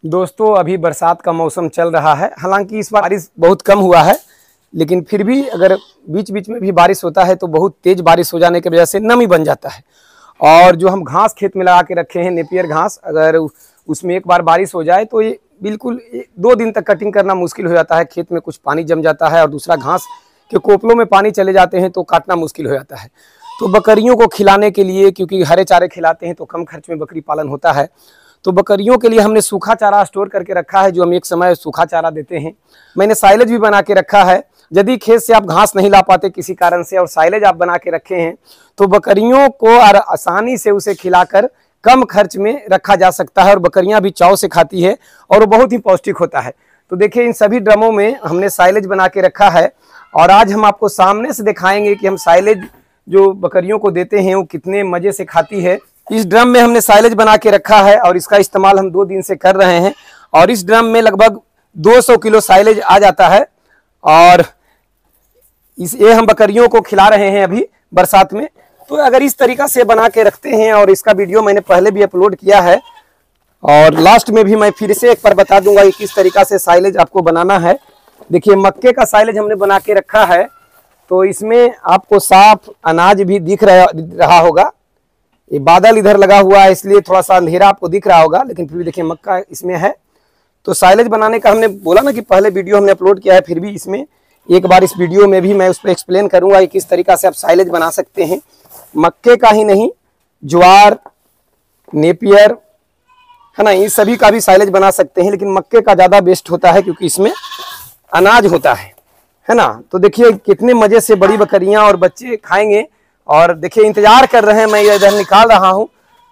दोस्तों अभी बरसात का मौसम चल रहा है। हालांकि इस बार बारिश बहुत कम हुआ है, लेकिन फिर भी अगर बीच बीच में भी बारिश होता है तो बहुत तेज बारिश हो जाने की वजह से नमी बन जाता है। और जो हम घास खेत में लगा के रखे हैं, नेपियर घास, अगर उसमें एक बार बारिश हो जाए तो ये बिल्कुल 2 दिन तक कटिंग करना मुश्किल हो जाता है। खेत में कुछ पानी जम जाता है और दूसरा घास के कोपलों में पानी चले जाते हैं तो काटना मुश्किल हो जाता है। तो बकरियों को खिलाने के लिए, क्योंकि हरे चारे खिलाते हैं तो कम खर्च में बकरी पालन होता है, तो बकरियों के लिए हमने सूखा चारा स्टोर करके रखा है, जो हम एक समय सूखा चारा देते हैं। मैंने साइलेज भी बना के रखा है। यदि खेत से आप घास नहीं ला पाते किसी कारण से और साइलेज आप बना के रखे हैं तो बकरियों को आसानी से उसे खिलाकर कम खर्च में रखा जा सकता है। और बकरियां भी चाव से खाती है और वो बहुत ही पौष्टिक होता है। तो देखिए, इन सभी ड्रमों में हमने साइलेज बना के रखा है और आज हम आपको सामने से दिखाएंगे कि हम साइलेज जो बकरियों को देते हैं वो कितने मजे से खाती है। इस ड्रम में हमने साइलेज बना के रखा है और इसका इस्तेमाल हम 2 दिन से कर रहे हैं। और इस ड्रम में लगभग 200 किलो साइलेज आ जाता है और ये हम बकरियों को खिला रहे हैं अभी बरसात में। तो अगर इस तरीका से बना के रखते हैं, और इसका वीडियो मैंने पहले भी अपलोड किया है और लास्ट में भी मैं फिर से एक बार बता दूंगा कि किस तरीका से साइलेज आपको बनाना है। देखिए, मक्के का साइलेज हमने बना के रखा है, तो इसमें आपको साफ अनाज भी दिख रहा होगा। ये बादल इधर लगा हुआ है इसलिए थोड़ा सा अंधेरा आपको दिख रहा होगा, लेकिन फिर भी देखिए मक्का इसमें है। तो साइलेज बनाने का हमने बोला ना कि पहले वीडियो हमने अपलोड किया है, फिर भी इसमें एक बार इस वीडियो में भी मैं उस पर एक्सप्लेन करूंगा कि किस तरीका से आप साइलेज बना सकते हैं। मक्के का ही नहीं, ज्वार, नेपियर, है ना, इन सभी का भी साइलेज बना सकते हैं, लेकिन मक्के का ज़्यादा बेस्ट होता है क्योंकि इसमें अनाज होता है ना। तो देखिए कितने मज़े से बड़ी बकरियां और बच्चे खाएंगे। और देखिए इंतजार कर रहे हैं, मैं इधर निकाल रहा हूं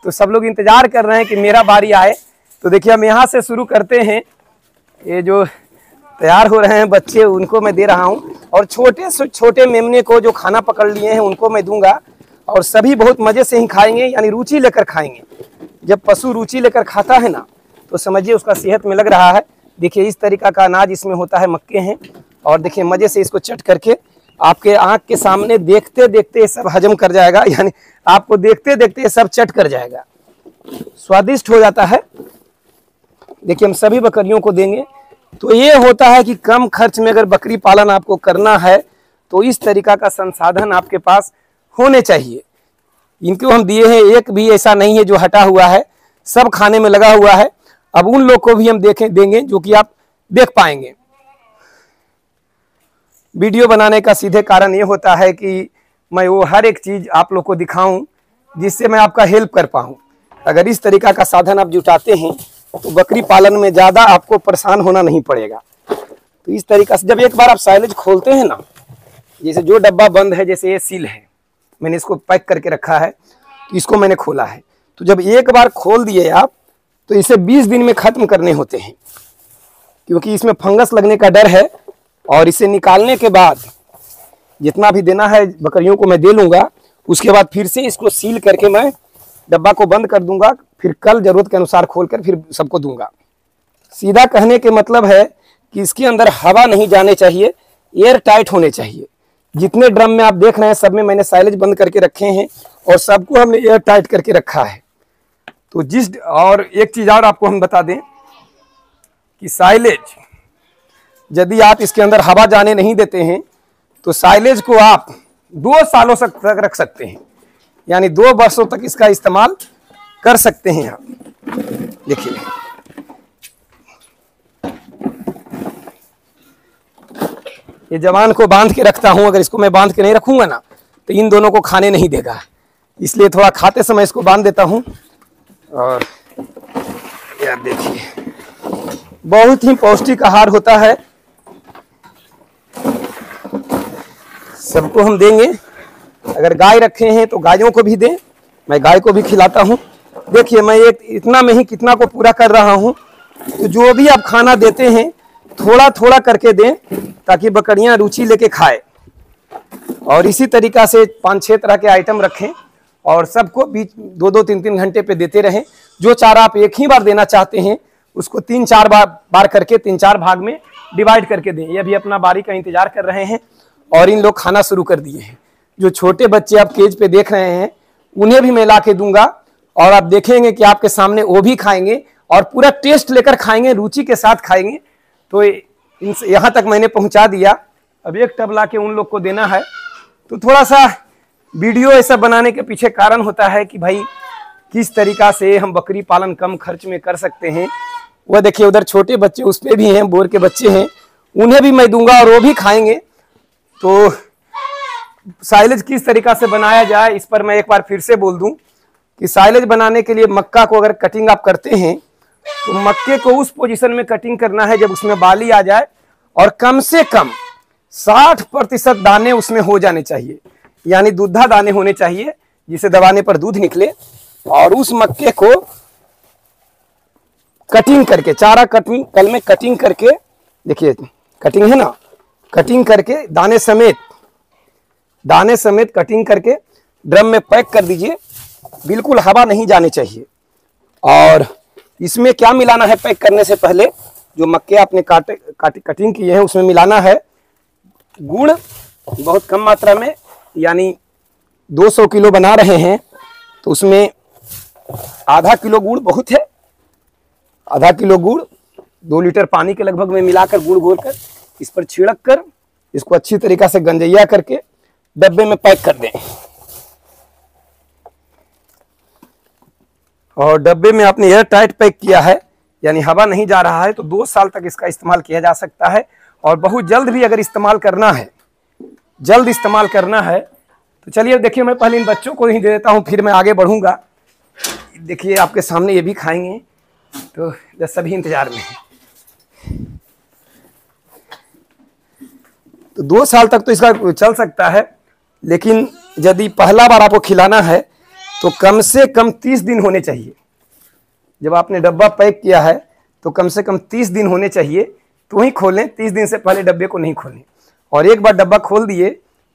तो सब लोग इंतजार कर रहे हैं कि मेरा बारी आए। तो देखिए हम यहाँ से शुरू करते हैं। ये जो तैयार हो रहे हैं बच्चे उनको मैं दे रहा हूं, और छोटे से छोटे मेमने को जो खाना पकड़ लिए हैं उनको मैं दूंगा। और सभी बहुत मज़े से ही खाएंगे, यानी रुचि लेकर खाएंगे। जब पशु रुचि लेकर खाता है ना तो समझिए उसका सेहत में लग रहा है। देखिए इस तरीका का अनाज इसमें होता है, मक्के हैं। और देखिए मज़े से इसको चट करके आपके आंख के सामने देखते देखते ये सब हजम कर जाएगा, यानी आपको देखते देखते ये सब चट कर जाएगा। स्वादिष्ट हो जाता है। देखिए हम सभी बकरियों को देंगे। तो ये होता है कि कम खर्च में अगर बकरी पालन आपको करना है तो इस तरीका का संसाधन आपके पास होने चाहिए। इनको हम दिए हैं, एक भी ऐसा नहीं है जो हटा हुआ है, सब खाने में लगा हुआ है। अब उन लोग को भी हम देंगे जो कि आप देख पाएंगे। वीडियो बनाने का सीधे कारण ये होता है कि मैं वो हर एक चीज़ आप लोग को दिखाऊं जिससे मैं आपका हेल्प कर पाऊं। अगर इस तरीका का साधन आप जुटाते हैं तो बकरी पालन में ज़्यादा आपको परेशान होना नहीं पड़ेगा। तो इस तरीका से जब एक बार आप साइलेज खोलते हैं ना, जैसे जो डब्बा बंद है, जैसे ये सील है, मैंने इसको पैक करके रखा है, तो इसको मैंने खोला है। तो जब एक बार खोल दिए आप तो इसे 20 दिन में ख़त्म करने होते हैं, क्योंकि इसमें फंगस लगने का डर है। और इसे निकालने के बाद जितना भी देना है बकरियों को मैं दे लूँगा। उसके बाद फिर से इसको सील करके मैं डब्बा को बंद कर दूंगा, फिर कल ज़रूरत के अनुसार खोलकर फिर सबको दूंगा। सीधा कहने के मतलब है कि इसके अंदर हवा नहीं जाने चाहिए, एयर टाइट होने चाहिए। जितने ड्रम में आप देख रहे हैं सब में मैंने साइलेज बंद करके रखे हैं और सबको हमने एयर टाइट करके रखा है। तो और एक चीज़ और आपको हम बता दें कि साइलेज यदि आप इसके अंदर हवा जाने नहीं देते हैं तो साइलेज को आप 2 सालों तक रख सकते हैं, यानी 2 वर्षों तक इसका इस्तेमाल कर सकते हैं आप। देखिए ये जवान को बांध के रखता हूं, अगर इसको मैं बांध के नहीं रखूंगा ना तो इन दोनों को खाने नहीं देगा, इसलिए थोड़ा खाते समय इसको बांध देता हूं। और यार देखिए बहुत ही पौष्टिक आहार होता है, सबको हम देंगे। अगर गाय रखे हैं तो गायों को भी दें, मैं गाय को भी खिलाता हूं। देखिए मैं इतना में ही कितना को पूरा कर रहा हूं। तो जो भी आप खाना देते हैं थोड़ा थोड़ा करके दें ताकि बकरियां रुचि लेके खाए। और इसी तरीका से 5-6 तरह के आइटम रखें और सबको बीच 2-2, 3-3 घंटे पे देते रहें। जो चारा आप एक ही बार देना चाहते हैं उसको 3-4 बार करके 3-4 भाग में डिवाइड करके दें। ये भी अपना बारी का इंतजार कर रहे हैं और इन लोग खाना शुरू कर दिए हैं। जो छोटे बच्चे आप केज पे देख रहे हैं उन्हें भी मैं ला के दूंगा और आप देखेंगे कि आपके सामने वो भी खाएंगे और पूरा टेस्ट लेकर खाएंगे, रुचि के साथ खाएंगे। तो यहाँ तक मैंने पहुंचा दिया। अब एक टब ला के उन लोग को देना है। तो थोड़ा सा वीडियो ऐसा बनाने के पीछे कारण होता है कि भाई किस तरीका से हम बकरी पालन कम खर्च में कर सकते हैं। वह देखिए उधर छोटे बच्चे उस पे भी हैं, बोर के बच्चे हैं, उन्हें भी मैं दूंगा और वो भी खाएंगे। तो साइलेज किस तरीका से बनाया जाए इस पर मैं एक बार फिर से बोल दूं कि साइलेज बनाने के लिए मक्का को अगर कटिंग आप करते हैं तो मक्के को उस पोजीशन में कटिंग करना है जब उसमें बाली आ जाए और कम से कम 60% दाने उसमें हो जाने चाहिए, यानी दूधा दाने होने चाहिए जिसे दबाने पर दूध निकले। और उस मक्के को कटिंग करके, चारा कटिंग कल में कटिंग करके, देखिए कटिंग है ना, कटिंग करके दाने समेत कटिंग करके ड्रम में पैक कर दीजिए। बिल्कुल हवा नहीं जाने चाहिए। और इसमें क्या मिलाना है पैक करने से पहले, जो मक्के आपने कटिंग किए हैं उसमें मिलाना है गुड़ बहुत कम मात्रा में, यानी 200 किलो बना रहे हैं तो उसमें आधा किलो गुड़ बहुत है। आधा किलो गुड़ 2 लीटर पानी के लगभग में मिलाकर गुड़ घोलकर इस पर छिड़क कर इसको अच्छी तरीका से गंजैया करके डब्बे में पैक कर दें। और डब्बे में आपने एयर टाइट पैक किया है, यानी हवा नहीं जा रहा है, तो 2 साल तक इसका इस्तेमाल किया जा सकता है। और बहुत जल्द भी अगर इस्तेमाल करना है, जल्द इस्तेमाल करना है तो चलिए देखिए मैं पहले इन बच्चों को ही दे देता हूँ, फिर मैं आगे बढ़ूंगा। देखिए आपके सामने ये भी खाएंगे, तो सभी इंतजार में हैं। तो 2 साल तक तो इसका चल सकता है, लेकिन यदि पहला बार आपको खिलाना है तो कम से कम 30 दिन होने चाहिए। जब आपने डब्बा पैक किया है तो कम से कम 30 दिन होने चाहिए, तो ही खोलें। 30 दिन से पहले डब्बे को नहीं खोलें। और एक बार डब्बा खोल दिए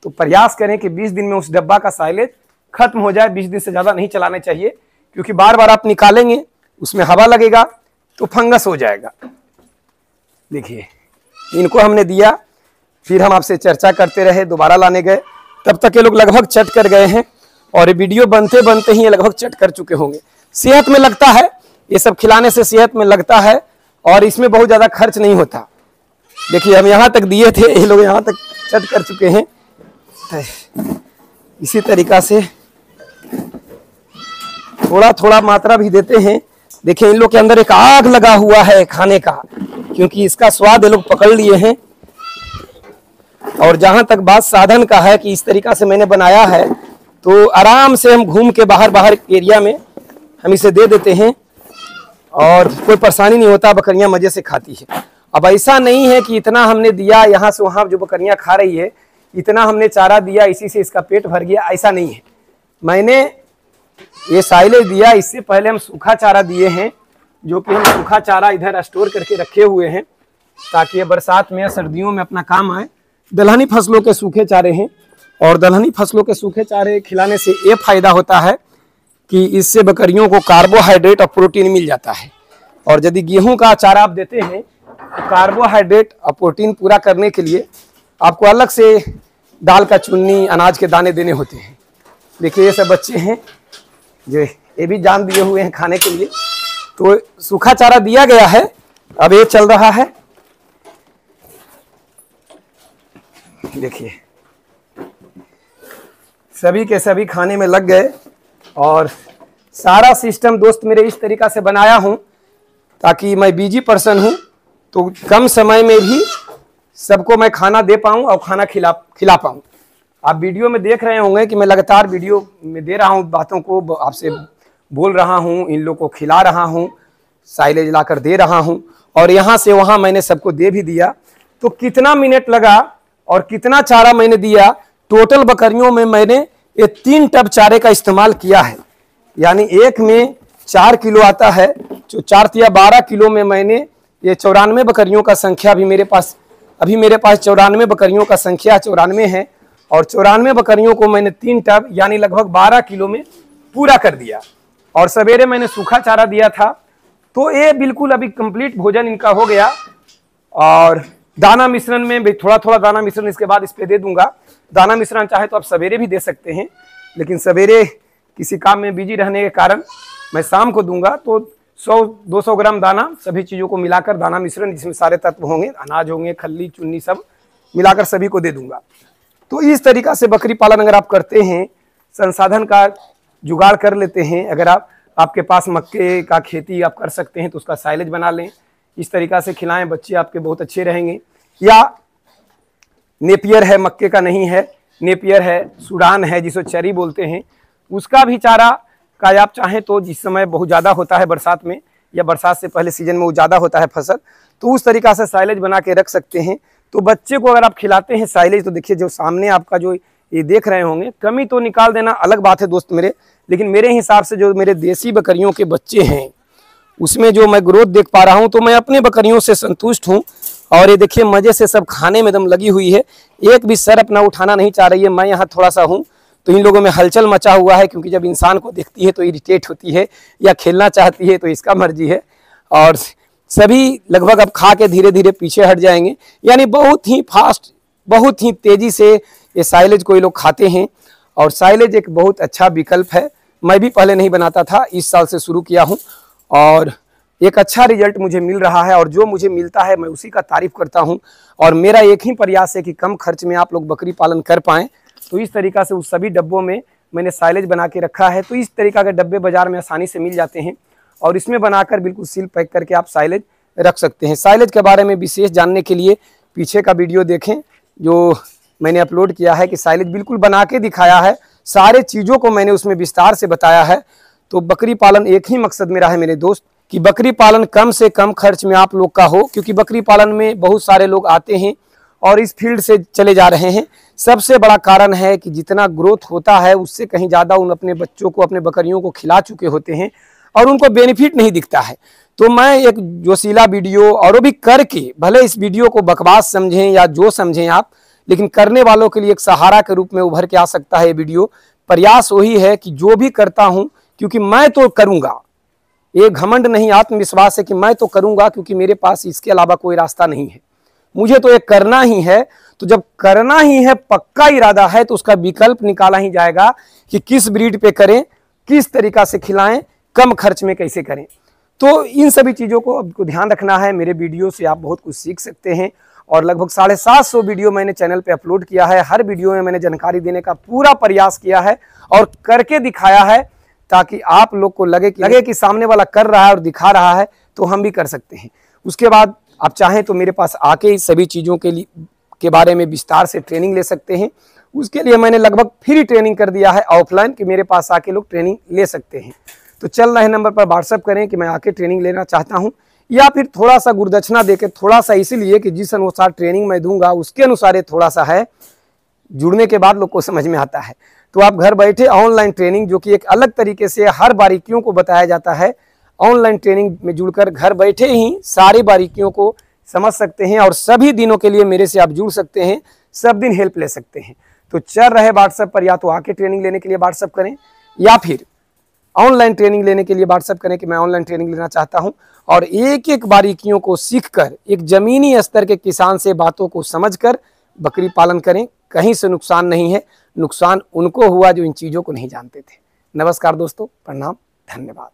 तो प्रयास करें कि 20 दिन में उस डब्बा का साइलेज खत्म हो जाए। 20 दिन से ज़्यादा नहीं चलाने चाहिए, क्योंकि बार बार आप निकालेंगे उसमें हवा लगेगा तो फंगस हो जाएगा। देखिए इनको हमने दिया, फिर हम आपसे चर्चा करते रहे, दोबारा लाने गए, तब तक ये लोग लगभग चट कर गए हैं। और ये वीडियो बनते बनते ही ये लगभग चट कर चुके होंगे। सेहत में लगता है, ये सब खिलाने से सेहत में लगता है और इसमें बहुत ज़्यादा खर्च नहीं होता। देखिए हम यहाँ तक दिए थे, ये लोग यहाँ तक चट कर चुके हैं। इसी तरीका से थोड़ा थोड़ा मात्रा भी देते हैं। देखिए इन लोग के अंदर एक आग लगा हुआ है खाने का, क्योंकि इसका स्वाद ये लोग पकड़ लिए हैं। और जहां तक बात साधन का है कि इस तरीका से मैंने बनाया है, तो आराम से हम घूम के बाहर एरिया में हम इसे दे देते हैं और कोई परेशानी नहीं होता। बकरियां मजे से खाती है। अब ऐसा नहीं है कि इतना हमने दिया यहाँ से वहाँ जो बकरियां खा रही है, इतना हमने चारा दिया इसी से इसका पेट भर गया, ऐसा नहीं है। मैंने ये साइलेज दिया, इससे पहले हम सूखा चारा दिए हैं, जो कि हम सूखा चारा इधर स्टोर करके रखे हुए हैं ताकि ये बरसात में या सर्दियों में अपना काम आए। दलहनी फसलों के सूखे चारे हैं, और दलहनी फसलों के सूखे चारे खिलाने से ये फायदा होता है कि इससे बकरियों को कार्बोहाइड्रेट और प्रोटीन मिल जाता है। और यदि गेहूं का चारा आप देते हैं तो कार्बोहाइड्रेट और प्रोटीन पूरा करने के लिए आपको अलग से दाल का चुन्नी, अनाज के दाने देने होते हैं। देखिए ये सब बच्चे हैं जो ये भी जान दिए हुए हैं खाने के लिए। तो सूखा चारा दिया गया है, अब ये चल रहा है। देखिए सभी के सभी खाने में लग गए। और सारा सिस्टम दोस्त मेरे इस तरीका से बनाया हूं ताकि मैं बिजी पर्सन हूं, तो कम समय में भी सबको मैं खाना दे पाऊं और खाना खिला पाऊं। आप वीडियो में देख रहे होंगे कि मैं लगातार वीडियो में दे रहा हूं, बातों को आपसे बोल रहा हूं, इन लोगों को खिला रहा हूं, साइलेज लाकर दे रहा हूं, और यहाँ से वहाँ मैंने सबको दे भी दिया। तो कितना मिनट लगा और कितना चारा मैंने दिया, टोटल बकरियों में मैंने ये 3 टब चारे का इस्तेमाल किया है। यानी एक में 4 किलो आता है, जो 4 या 12 किलो में मैंने ये 94 बकरियों का संख्या भी मेरे पास, अभी मेरे पास 94 बकरियों का संख्या 94 है। और 94 बकरियों को मैंने 3 टब यानी लगभग 12 किलो में पूरा कर दिया। और सवेरे मैंने सूखा चारा दिया था, तो ये बिल्कुल अभी कंप्लीट भोजन इनका हो गया। और दाना मिश्रण में भी थोड़ा थोड़ा दाना मिश्रण इसके बाद इस पे दे दूंगा। दाना मिश्रण चाहे तो आप सवेरे भी दे सकते हैं, लेकिन सवेरे किसी काम में बिजी रहने के कारण मैं शाम को दूंगा। तो 100-200 ग्राम दाना, सभी चीज़ों को मिलाकर दाना मिश्रण जिसमें सारे तत्व होंगे, अनाज होंगे, खल्ली चुन्नी सब मिलाकर सभी को दे दूंगा। तो इस तरीक़ा से बकरी पालन अगर आप करते हैं, संसाधन का जुगाड़ कर लेते हैं, अगर आपके पास मक्के का खेती आप कर सकते हैं तो उसका साइलेज बना लें, इस तरीक़ा से खिलाएं, बच्चे आपके बहुत अच्छे रहेंगे। या नेपियर है, मक्के का नहीं है, नेपियर है, सूडान है जिसको चरी बोलते हैं, उसका भी चारा का आप चाहें तो, जिस समय बहुत ज़्यादा होता है बरसात में या बरसात से पहले सीजन में वो ज़्यादा होता है फसल, तो उस तरीक़ा से साइलेज बना के रख सकते हैं। तो बच्चे को अगर आप खिलाते हैं साइलेज, तो देखिए जो सामने आपका जो ये देख रहे होंगे, कमी तो निकाल देना अलग बात है दोस्त मेरे, लेकिन मेरे हिसाब से जो मेरे देसी बकरियों के बच्चे हैं उसमें जो मैं ग्रोथ देख पा रहा हूं, तो मैं अपने बकरियों से संतुष्ट हूं। और ये देखिए मज़े से सब खाने में एकदम लगी हुई है, एक भी सर अपना उठाना नहीं चाह रही है। मैं यहाँ थोड़ा सा हूँ तो इन लोगों में हलचल मचा हुआ है, क्योंकि जब इंसान को देखती है तो इरिटेट होती है या खेलना चाहती है, तो इसका मर्जी है। और सभी लगभग अब खा के धीरे धीरे पीछे हट जाएंगे, यानी बहुत ही फास्ट, बहुत ही तेज़ी से ये साइलेज को ये लोग खाते हैं। और साइलेज एक बहुत अच्छा विकल्प है, मैं भी पहले नहीं बनाता था, इस साल से शुरू किया हूँ और एक अच्छा रिजल्ट मुझे मिल रहा है। और जो मुझे मिलता है मैं उसी का तारीफ़ करता हूँ। और मेरा एक ही प्रयास है कि कम खर्च में आप लोग बकरी पालन कर पाएँ। तो इस तरीक़ा से उस सभी डब्बों में मैंने साइलेज बना के रखा है। तो इस तरीक़ा के डब्बे बाज़ार में आसानी से मिल जाते हैं और इसमें बनाकर बिल्कुल सील पैक करके आप साइलेज रख सकते हैं। साइलेज के बारे में विशेष जानने के लिए पीछे का वीडियो देखें जो मैंने अपलोड किया है, कि साइलेज बिल्कुल बना के दिखाया है, सारे चीज़ों को मैंने उसमें विस्तार से बताया है। तो बकरी पालन एक ही मकसद मेरा है मेरे दोस्त, कि बकरी पालन कम से कम खर्च में आप लोग का हो, क्योंकि बकरी पालन में बहुत सारे लोग आते हैं और इस फील्ड से चले जा रहे हैं। सबसे बड़ा कारण है कि जितना ग्रोथ होता है उससे कहीं ज़्यादा उन अपने बच्चों को, अपने बकरियों को खिला चुके होते हैं और उनको बेनिफिट नहीं दिखता है। तो मैं एक जोशीला वीडियो, और वो भी करके, भले इस वीडियो को बकवास समझें या जो समझें आप, लेकिन करने वालों के लिए एक सहारा के रूप में उभर के आ सकता है ये वीडियो। प्रयास वही है कि जो भी करता हूँ, क्योंकि मैं तो करूँगा, ये घमंड नहीं, आत्मविश्वास है कि मैं तो करूँगा, क्योंकि मेरे पास इसके अलावा कोई रास्ता नहीं है, मुझे तो ये करना ही है। तो जब करना ही है, पक्का इरादा है, तो उसका विकल्प निकाला ही जाएगा कि किस ब्रीड पे करें, किस तरीक़ा से खिलाएं, कम खर्च में कैसे करें। तो इन सभी चीज़ों को आपको ध्यान रखना है। मेरे वीडियो से आप बहुत कुछ सीख सकते हैं और लगभग 750 वीडियो मैंने चैनल पे अपलोड किया है। हर वीडियो में मैंने जानकारी देने का पूरा प्रयास किया है और करके दिखाया है, ताकि आप लोग को लगे कि सामने वाला कर रहा है और दिखा रहा है तो हम भी कर सकते हैं। उसके बाद आप चाहें तो मेरे पास आके इस सभी चीज़ों के बारे में विस्तार से ट्रेनिंग ले सकते हैं। उसके लिए मैंने लगभग फ्री ट्रेनिंग कर दिया है ऑफलाइन, कि मेरे पास आके लोग ट्रेनिंग ले सकते हैं। तो चल रहे नंबर पर व्हाट्सअप करें कि मैं आके ट्रेनिंग लेना चाहता हूं, या फिर थोड़ा सा गुरुदक्षिणा देकर, थोड़ा सा इसीलिए कि जिस अनुसार ट्रेनिंग मैं दूंगा उसके अनुसार ये थोड़ा सा है, जुड़ने के बाद लोग को समझ में आता है। तो आप घर बैठे ऑनलाइन ट्रेनिंग, जो कि एक अलग तरीके से हर बारीकियों को बताया जाता है, ऑनलाइन ट्रेनिंग में जुड़कर घर बैठे ही सारी बारीकियों को समझ सकते हैं और सभी दिनों के लिए मेरे से आप जुड़ सकते हैं, सब दिन हेल्प ले सकते हैं। तो चल रहे व्हाट्सएप पर, या तो आके ट्रेनिंग लेने के लिए व्हाट्सएप करें, या फिर ऑनलाइन ट्रेनिंग लेने के लिए व्हाट्सएप करें कि मैं ऑनलाइन ट्रेनिंग लेना चाहता हूं। और एक एक बारीकियों को सीखकर एक ज़मीनी स्तर के किसान से बातों को समझकर बकरी पालन करें। कहीं से नुकसान नहीं है, नुकसान उनको हुआ जो इन चीज़ों को नहीं जानते थे। नमस्कार दोस्तों, प्रणाम, धन्यवाद।